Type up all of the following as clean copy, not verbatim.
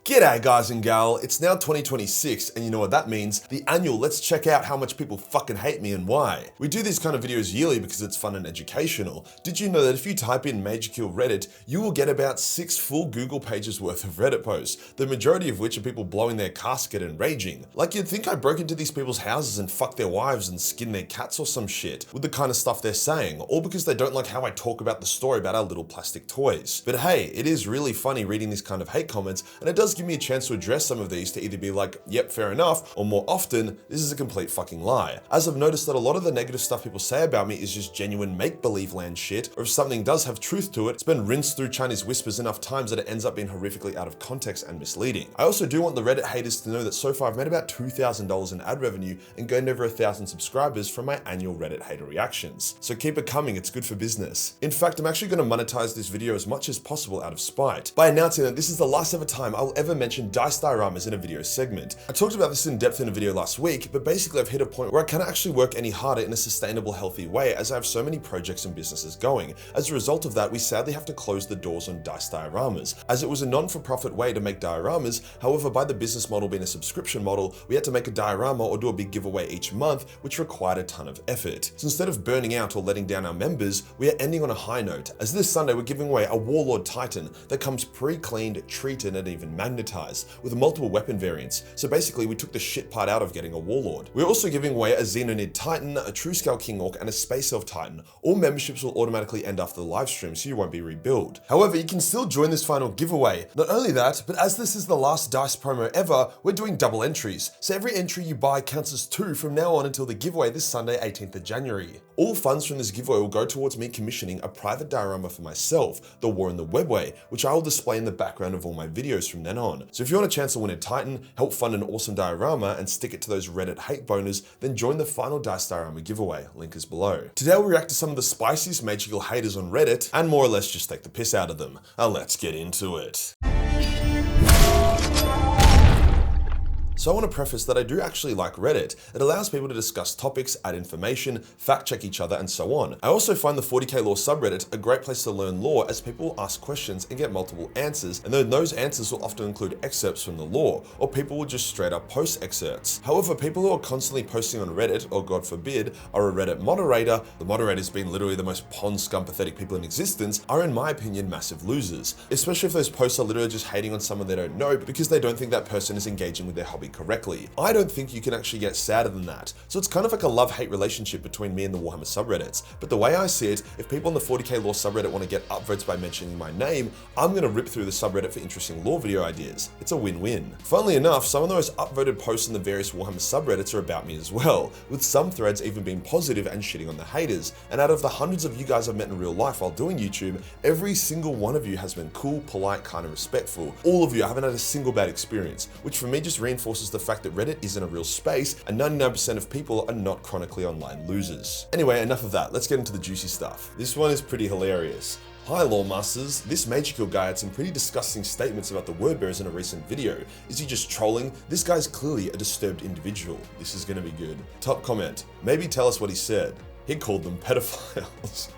G'day guys and gal, it's now 2026 and you know what that means, the annual let's check out how much people fucking hate me and why. We do these kind of videos yearly because it's fun and educational. Did you know that if you type in Majorkill Reddit, you will get about 6 full Google pages worth of Reddit posts, the majority of which are people blowing their casket and raging. Like you'd think I broke into these people's houses and fucked their wives and skinned their cats or some shit, with the kind of stuff they're saying, all because they don't like how I talk about the story about our little plastic toys. But hey, it is really funny reading these kind of hate comments, and it does give me a chance to address some of these to either be like, yep, fair enough, or more often, this is a complete fucking lie. As I've noticed that a lot of the negative stuff people say about me is just genuine make-believe land shit, or if something does have truth to it, it's been rinsed through Chinese whispers enough times that it ends up being horrifically out of context and misleading. I also do want the Reddit haters to know that so far I've made about $2,000 in ad revenue and gained over 1,000 subscribers from my annual Reddit hater reactions. So keep it coming, it's good for business. In fact, I'm actually going to monetize this video as much as possible out of spite, by announcing that this is the last ever time I'll ever mention diced dioramas in a video segment. I talked about this in depth in a video last week, but basically I've hit a point where I can't actually work any harder in a sustainable, healthy way as I have so many projects and businesses going. As a result of that, we sadly have to close the doors on diced dioramas, as it was a non-for-profit way to make dioramas. However, by the business model being a subscription model, we had to make a diorama or do a big giveaway each month, which required a ton of effort. So instead of burning out or letting down our members, we are ending on a high note, as this Sunday we're giving away a Warlord Titan that comes pre-cleaned, treated, and even magnetized, with multiple weapon variants. So basically we took the shit part out of getting a Warlord. We're also giving away a Xenonid Titan, a True Scale King Orc, and a Space Elf Titan. All memberships will automatically end after the live stream, so you won't be rebuild. However, you can still join this final giveaway. Not only that, but as this is the last dice promo ever, we're doing double entries. So every entry you buy counts as 2 from now on until the giveaway this Sunday, 18th of January. All funds from this giveaway will go towards me commissioning a private diorama for myself, The War in the Webway, which I will display in the background of all my videos from then on. So if you want a chance to win a Titan, help fund an awesome diorama, and stick it to those Reddit hate boners, then join the final diced diorama giveaway. Link is below. Today we'll react to some of the spiciest Majorkill haters on Reddit, and more or less just take the piss out of them. Now let's get into it. So I want to preface that I do actually like Reddit. It allows people to discuss topics, add information, fact check each other, and so on. I also find the 40k lore subreddit a great place to learn lore, as people will ask questions and get multiple answers, and then those answers will often include excerpts from the lore, or people will just straight up post excerpts. However, people who are constantly posting on Reddit, or God forbid, are a Reddit moderator, the moderators being literally the most pond scum pathetic people in existence, are in my opinion massive losers. Especially if those posts are literally just hating on someone they don't know because they don't think that person is engaging with their hobby correctly. I don't think you can actually get sadder than that. So it's kind of like a love-hate relationship between me and the Warhammer subreddits. But the way I see it, if people on the 40k lore subreddit want to get upvotes by mentioning my name, I'm going to rip through the subreddit for interesting lore video ideas. It's a win-win. Funnily enough, some of the most upvoted posts in the various Warhammer subreddits are about me as well, with some threads even being positive and shitting on the haters. And out of the hundreds of you guys I've met in real life while doing YouTube, every single one of you has been cool, polite, kind, and respectful. All of you, I haven't had a single bad experience, which for me just reinforces the fact that Reddit isn't a real space, and 99% of people are not chronically online losers. Anyway, enough of that, let's get into the juicy stuff. This one is pretty hilarious. Hi Lore Masters, this Majorkill guy had some pretty disgusting statements about the word bearers in a recent video. Is he just trolling? This guy's clearly a disturbed individual. This is gonna be good. Top comment, maybe tell us what he said. He called them pedophiles.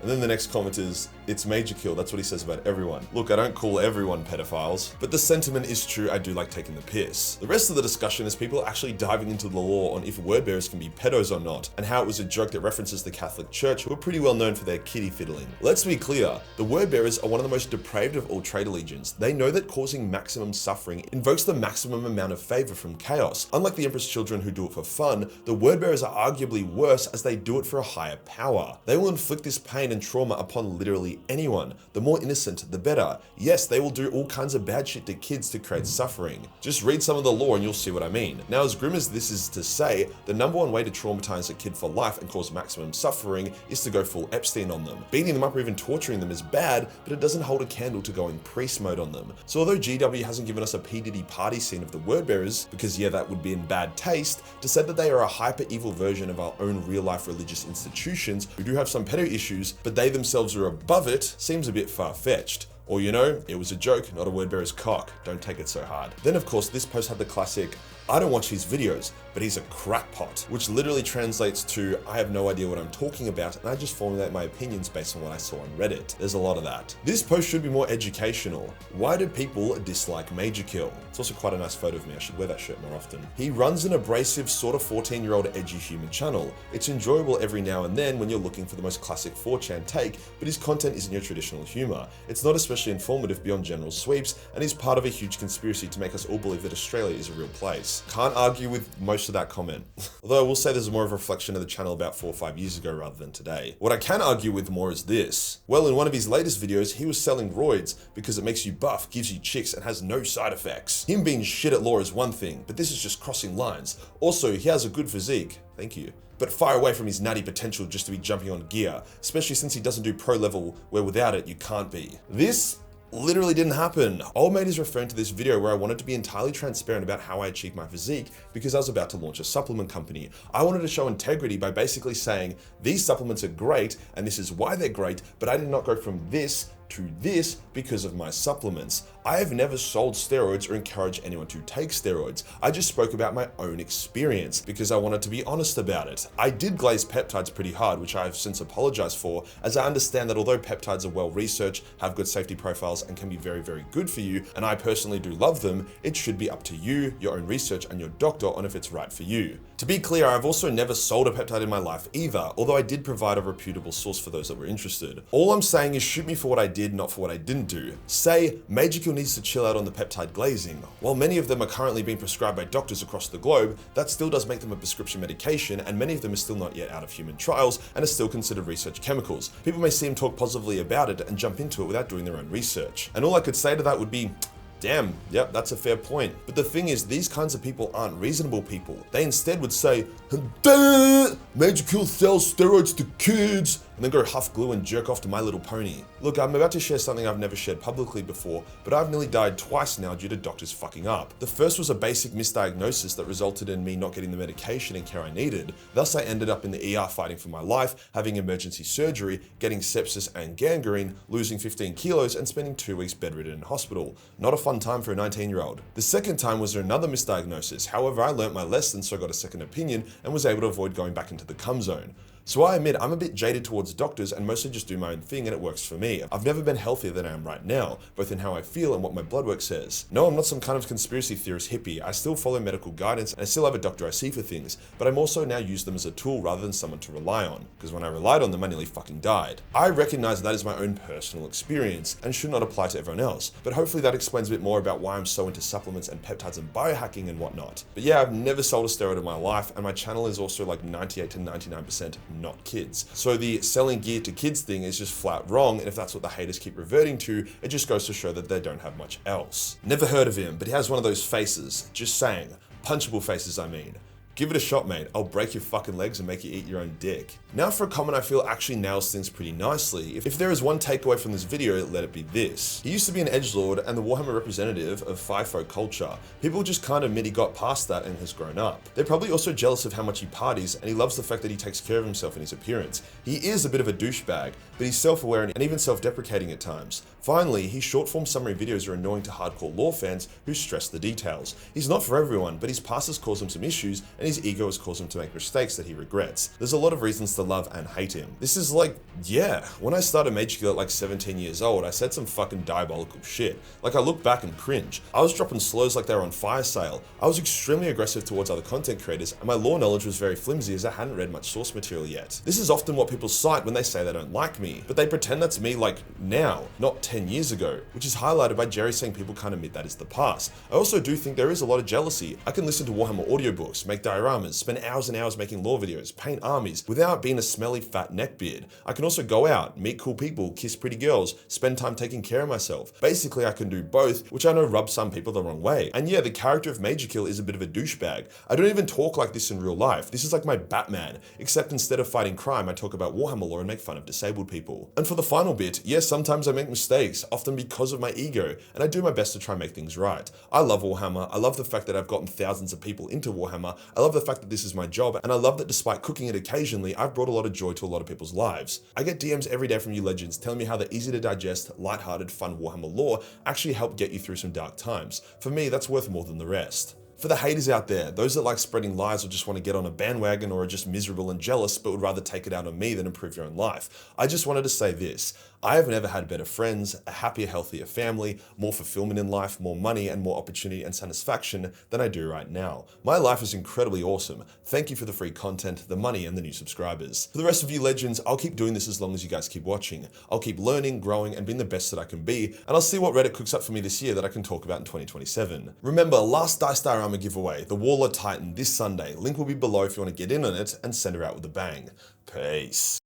And then the next comment is, it's Majorkill, that's what he says about everyone. Look, I don't call everyone pedophiles, but the sentiment is true, I do like taking the piss. The rest of the discussion is people actually diving into the lore on if word bearers can be pedos or not, and how it was a joke that references the Catholic Church, who are pretty well known for their kitty fiddling. Let's be clear, the word bearers are one of the most depraved of all trade allegiance. They know that causing maximum suffering invokes the maximum amount of favor from chaos. Unlike the Emperor's children who do it for fun, the word bearers are arguably worse as they do it for a higher power. They will inflict this pain and trauma upon literally anyone. The more innocent, the better. Yes, they will do all kinds of bad shit to kids to create suffering. Just read some of the lore and you'll see what I mean. Now, as grim as this is to say, the number one way to traumatize a kid for life and cause maximum suffering is to go full Epstein on them. Beating them up or even torturing them is bad, but it doesn't hold a candle to going priest mode on them. So although GW hasn't given us a P. Diddy party scene of the word bearers, because yeah, that would be in bad taste, to say that they are a hyper evil version of our own real life religious institutions who do have some pedo issues, but they themselves are above it, seems a bit far-fetched. Or you know, it was a joke, not a word bearer's cock. Don't take it so hard. Then of course, this post had the classic, I don't watch his videos, but he's a crackpot, which literally translates to, I have no idea what I'm talking about, and I just formulate my opinions based on what I saw on Reddit. There's a lot of that. This post should be more educational. Why do people dislike Majorkill? It's also quite a nice photo of me, I should wear that shirt more often. He runs an abrasive, sort of 14-year-old edgy human channel. It's enjoyable every now and then when you're looking for the most classic 4chan take, but his content isn't your traditional humor. It's not especially informative beyond general sweeps, and he's part of a huge conspiracy to make us all believe that Australia is a real place. Can't argue with most of that comment. Although I will say there's more of a reflection of the channel about 4 or 5 years ago rather than today. What I can argue with more is this. Well, in one of his latest videos, he was selling roids because it makes you buff, gives you chicks, and has no side effects. Him being shit at law is one thing, but this is just crossing lines. Also, he has a good physique. Thank you. But far away from his natty potential just to be jumping on gear, especially since he doesn't do pro level where without it you can't be. This literally didn't happen. Old mate is referring to this video where I wanted to be entirely transparent about how I achieved my physique because I was about to launch a supplement company. I wanted to show integrity by basically saying these supplements are great and this is why they're great, but I did not go from this to this because of my supplements. I have never sold steroids or encouraged anyone to take steroids. I just spoke about my own experience because I wanted to be honest about it. I did glaze peptides pretty hard, which I have since apologized for, as I understand that although peptides are well researched, have good safety profiles, and can be very, very good for you, and I personally do love them, it should be up to you, your own research, and your doctor on if it's right for you. To be clear, I've also never sold a peptide in my life either, although I did provide a reputable source for those that were interested. All I'm saying is shoot me for what I did, not for what I didn't do. Say, Majorkill needs to chill out on the peptide glazing. While many of them are currently being prescribed by doctors across the globe, that still does make them a prescription medication, and many of them are still not yet out of human trials and are still considered research chemicals. People may see him talk positively about it and jump into it without doing their own research. And all I could say to that would be, damn, yep, that's a fair point. But the thing is, these kinds of people aren't reasonable people. They instead would say, Majorkill sells steroids to kids, and then go huff glue and jerk off to My Little Pony. Look, I'm about to share something I've never shared publicly before, but I've nearly died twice now due to doctors fucking up. The first was a basic misdiagnosis that resulted in me not getting the medication and care I needed. Thus, I ended up in the ER fighting for my life, having emergency surgery, getting sepsis and gangrene, losing 15 kilos, and spending 2 weeks bedridden in hospital. Not a fun time for a 19-year-old. The second time was another misdiagnosis. However, I learnt my lesson, so I got a second opinion and was able to avoid going back into the cum zone. So I admit I'm a bit jaded towards doctors and mostly just do my own thing and it works for me. I've never been healthier than I am right now, both in how I feel and what my blood work says. No, I'm not some kind of conspiracy theorist hippie. I still follow medical guidance and I still have a doctor I see for things, but I'm also now use them as a tool rather than someone to rely on, because when I relied on them, I nearly fucking died. I recognize that is my own personal experience and should not apply to everyone else, but hopefully that explains a bit more about why I'm so into supplements and peptides and biohacking and whatnot. But yeah, I've never sold a steroid in my life, and my channel is also like 98 to 99% not kids. So the selling gear to kids thing is just flat wrong, and if that's what the haters keep reverting to, it just goes to show that they don't have much else. Never heard of him, but he has one of those faces. Just saying. Punchable faces, I mean. Give it a shot, mate. I'll break your fucking legs and make you eat your own dick. Now for a comment I feel actually nails things pretty nicely. If there is one takeaway from this video, let it be this. He used to be an edgelord and the Warhammer representative of FIFO culture. People just can't admit he got past that and has grown up. They're probably also jealous of how much he parties, and he loves the fact that he takes care of himself and his appearance. He is a bit of a douchebag, but he's self-aware and even self-deprecating at times. Finally, his short-form summary videos are annoying to hardcore lore fans who stress the details. He's not for everyone, but his past has caused him some issues, and his ego has caused him to make mistakes that he regrets. There's a lot of reasons to love and hate him. This is like, yeah, when I started Majorkill at like 17 years old, I said some fucking diabolical shit. Like, I look back and cringe. I was dropping slurs like they were on fire sale. I was extremely aggressive towards other content creators, and my lore knowledge was very flimsy as I hadn't read much source material yet. This is often what people cite when they say they don't like me, but they pretend that's me like now, not 10 years ago, which is highlighted by Jerry saying people can't admit that is the past. I also do think there is a lot of jealousy. I can listen to Warhammer audiobooks, make dioramas, spend hours and hours making lore videos, paint armies, without being a smelly fat neckbeard. I can also go out, meet cool people, kiss pretty girls, spend time taking care of myself. Basically, I can do both, which I know rubs some people the wrong way. And yeah, the character of Majorkill is a bit of a douchebag. I don't even talk like this in real life. This is like my Batman, except instead of fighting crime, I talk about Warhammer lore and make fun of disabled people. And for the final bit, yes, sometimes I make mistakes, often because of my ego, and I do my best to try and make things right. I love Warhammer. I love the fact that I've gotten thousands of people into Warhammer. I love love the fact that this is my job, and I love that despite cooking it occasionally, I've brought a lot of joy to a lot of people's lives. I get DMs every day from you legends telling me how the easy to digest, lighthearted, fun Warhammer lore actually helped get you through some dark times. For me, that's worth more than the rest. For the haters out there, those that like spreading lies or just want to get on a bandwagon or are just miserable and jealous but would rather take it out on me than improve your own life, I just wanted to say this. I have never had better friends, a happier, healthier family, more fulfillment in life, more money and more opportunity and satisfaction than I do right now. My life is incredibly awesome. Thank you for the free content, the money and the new subscribers. For the rest of you legends, I'll keep doing this as long as you guys keep watching. I'll keep learning, growing and being the best that I can be, and I'll see what Reddit cooks up for me this year that I can talk about in 2027. Remember, last Diced Diorama giveaway, the Warlord Titan this Sunday. Link will be below if you want to get in on it and send her out with a bang. Peace.